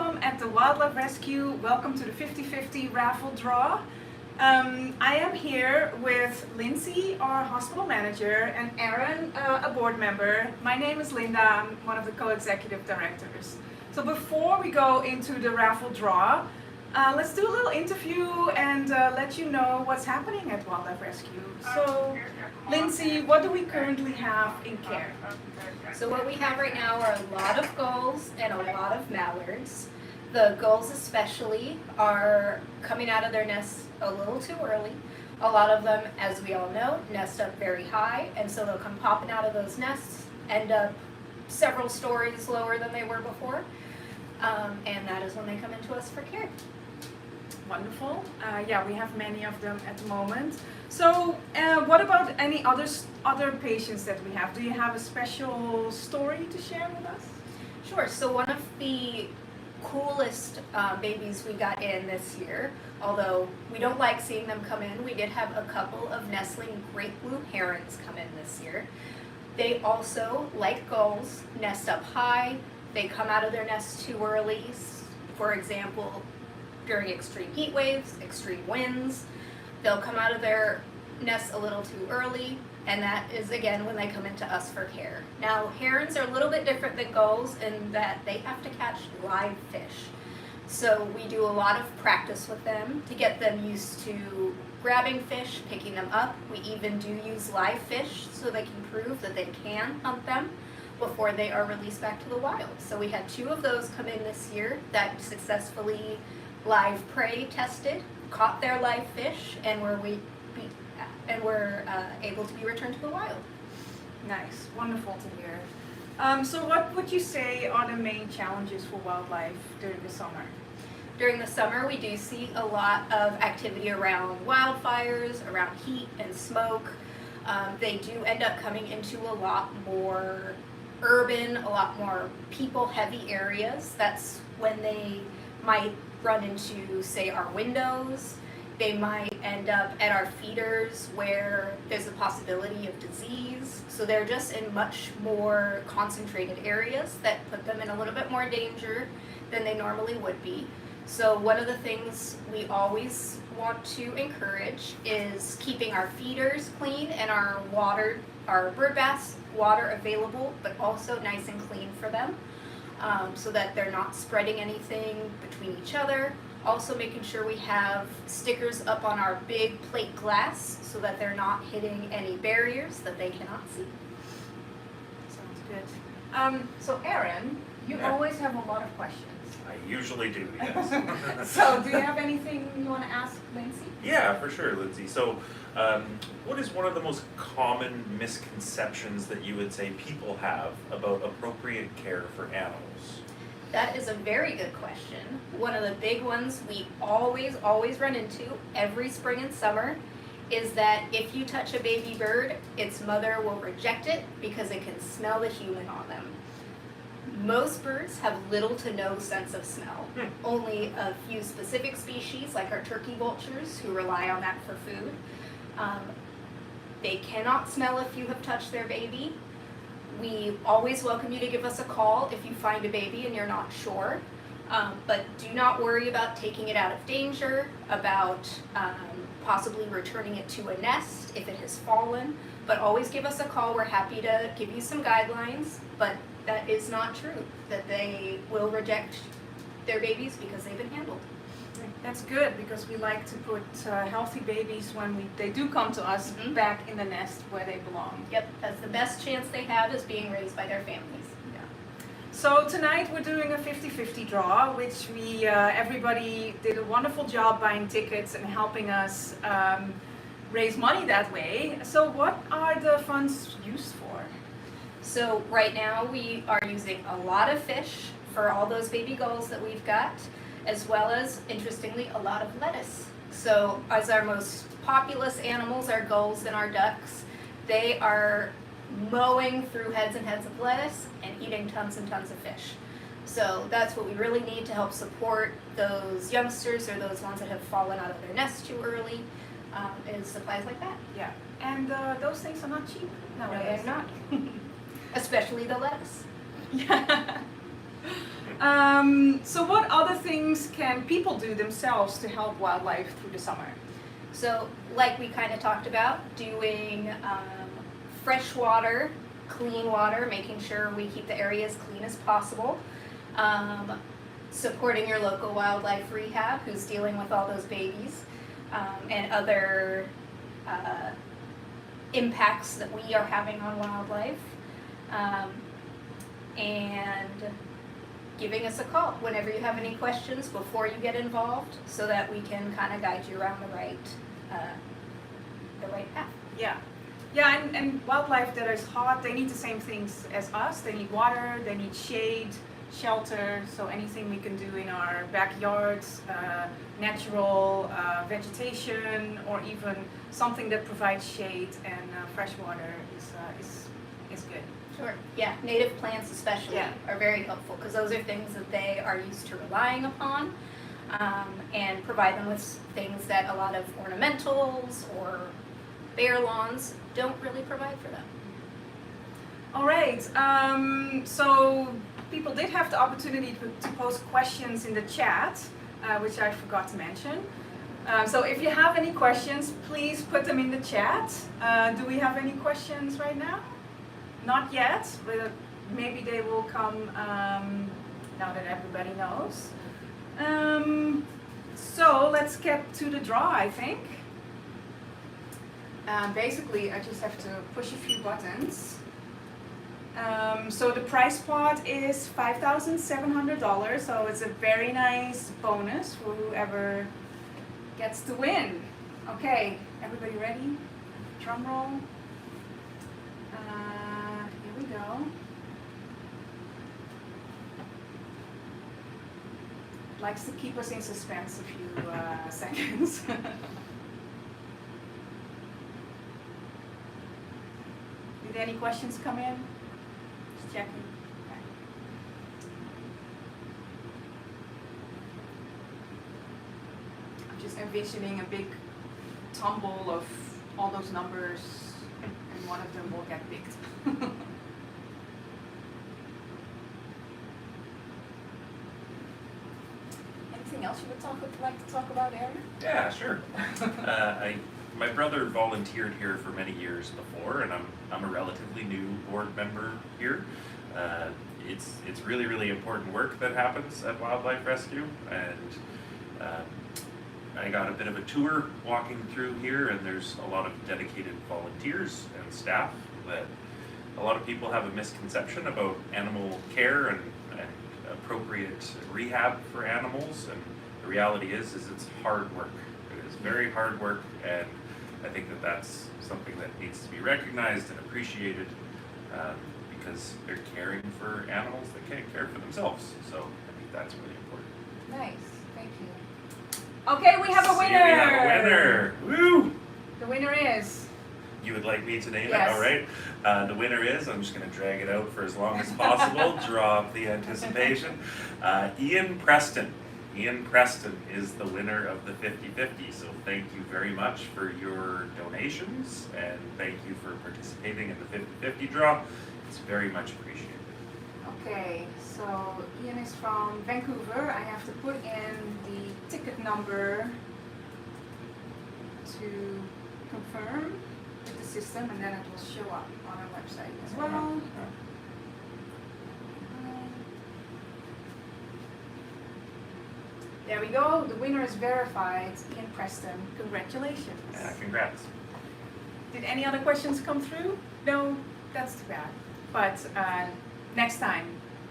welcome at the Wildlife Rescue. Welcome to the 50-50 raffle draw. I am here with Lindsay, our hospital manager, and Aaron, a board member. My name is Linda, I'm one of the co-executive directors. So before we go into the raffle draw, let's do a little interview and let you know what's happening at Wildlife Rescue. So, Lindsay, what do we currently have in care? So what we have right now are a lot of gulls and a lot of mallards. The gulls especially are coming out of their nests a little too early. A lot of them, as we all know, nest up very high, and so they'll come popping out of those nests, end up several stories lower than they were before, and that is when they come into us for care. Wonderful. Yeah, we have many of them at the moment. So, what about any other patients that we have? Do you have a special story to share with us? Sure. So one of the coolest babies we got in this year, although we don't like seeing them come in, we did have a couple of nestling great blue herons come in this year. They also, like gulls, nest up high. They come out of their nests too early. For example, during extreme heat waves, extreme winds, they'll come out of their nests a little too early, and that is again when they come into us for care. Now, herons are a little bit different than gulls in that they have to catch live fish. So we do a lot of practice with them to get them used to grabbing fish, picking them up. We even do use live fish so they can prove that they can hunt them before they are released back to the wild. So we had 2 of those come in this year that successfully live prey tested, caught their live fish, and were able to be returned to the wild. Nice, wonderful to hear. So what would you say are the main challenges for wildlife during the summer? During the summer, we do see a lot of activity around wildfires, around heat and smoke. They do end up coming into a lot more urban, a lot more people-heavy areas. That's when they might run into, say, our windows. They might end up at our feeders where there's a possibility of disease. So they're just in much more concentrated areas that put them in a little bit more danger than they normally would be. So one of the things we always want to encourage is keeping our feeders clean and our bird baths water available, but also nice and clean for them. So that they're not spreading anything between each other. Also making sure we have stickers up on our big plate glass so that they're not hitting any barriers that they cannot see. Sounds good. So Aaron, you always have a lot of questions. I usually do, yes. So do you have anything you want to ask Lindsay? Yeah, for sure, Lindsay. So what is one of the most common misconceptions that you would say people have about appropriate care for animals? That is a very good question. One of the big ones we always run into every spring and summer is that if you touch a baby bird, its mother will reject it because it can smell the human on them. Most birds have little to no sense of smell. Only a few specific species, like our turkey vultures, who rely on that for food. They cannot smell if you have touched their baby. We always welcome you to give us a call if you find a baby and you're not sure. But do not worry about taking it out of danger, about possibly returning it to a nest if it has fallen. But always give us a call. We're happy to give you some guidelines, but that is not true, that they will reject their babies because they've been handled. That's good, because we like to put healthy babies when they do come to us back in the nest where they belong. Yep, that's the best chance they have, is being raised by their families. Yeah. So tonight we're doing a 50-50 draw, which everybody did a wonderful job buying tickets and helping us raise money that way. So what are the funds used for? So right now we are using a lot of fish for all those baby gulls that we've got, as well as, interestingly, a lot of lettuce. So as our most populous animals, our gulls and our ducks, they are mowing through heads and heads of lettuce and eating tons and tons of fish. So that's what we really need to help support those youngsters or those ones that have fallen out of their nest too early, is supplies like that. Yeah, and those things are not cheap. No, they're not. Especially the lettuce. Yeah. So what other things can people do themselves to help wildlife through the summer? So, like we kind of talked about, doing fresh water, clean water, making sure we keep the area as clean as possible. Supporting your local wildlife rehab who's dealing with all those babies and other impacts that we are having on wildlife. And giving us a call whenever you have any questions before you get involved so that we can kind of guide you around the right path. Yeah, and wildlife that is hot, they need the same things as us. They need water, they need shade, shelter, so anything we can do in our backyards, natural vegetation, or even something that provides shade and fresh water is good. Sure. Yeah, native plants especially Yeah. are very helpful because those are things that they are used to relying upon, and provide them with things that a lot of ornamentals or bare lawns don't really provide for them. All right, so people did have the opportunity to post questions in the chat, which I forgot to mention. So if you have any questions, please put them in the chat. Do we have any questions right now? Not yet, but maybe they will come now that everybody knows. So let's get to the draw, I think. Basically, I just have to push a few buttons. So the prize pot is $5,700, so it's a very nice bonus for whoever gets to win. Okay, everybody ready? Drum roll. Here we go. Likes to keep us in suspense a few seconds. Did any questions come in? Just checking. Okay. I'm just envisioning a big tumble of all those numbers, and one of them will get picked. Anything else you would like to talk about, Aaron? Yeah, sure. My brother volunteered here for many years before, and I'm a relatively new board member here. It's really important work that happens at Wildlife Rescue, and I got a bit of a tour walking through here, and there's a lot of dedicated volunteers and staff that a lot of people have a misconception about animal care and appropriate rehab for animals, and the reality is it's hard work. It is very hard work, and I think that that's something that needs to be recognized and appreciated, because they're caring for animals that can't care for themselves. So I think that's really important. Nice, thank you. Okay, we have a winner! We have a winner! Woo! The winner is... You would like me to name Yes. it? All right. The winner is, I'm just going to drag it out for as long as possible, draw up the anticipation, Ian Preston. Ian Preston is the winner of the 50/50, so thank you very much for your donations, and thank you for participating in the 50/50 draw. It's very much appreciated. Okay, so Ian is from Vancouver. I have to put in the ticket number to confirm with the system, and then it will show up on our website as well. There we go, the winner is verified, Ian Preston. Congratulations. Yeah, congrats. Did any other questions come through? No, that's too bad. But next time,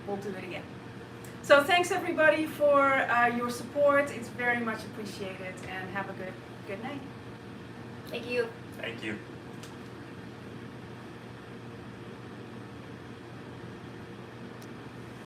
we'll do it again. So thanks everybody for your support. It's very much appreciated, and have a good night. Thank you. Thank you.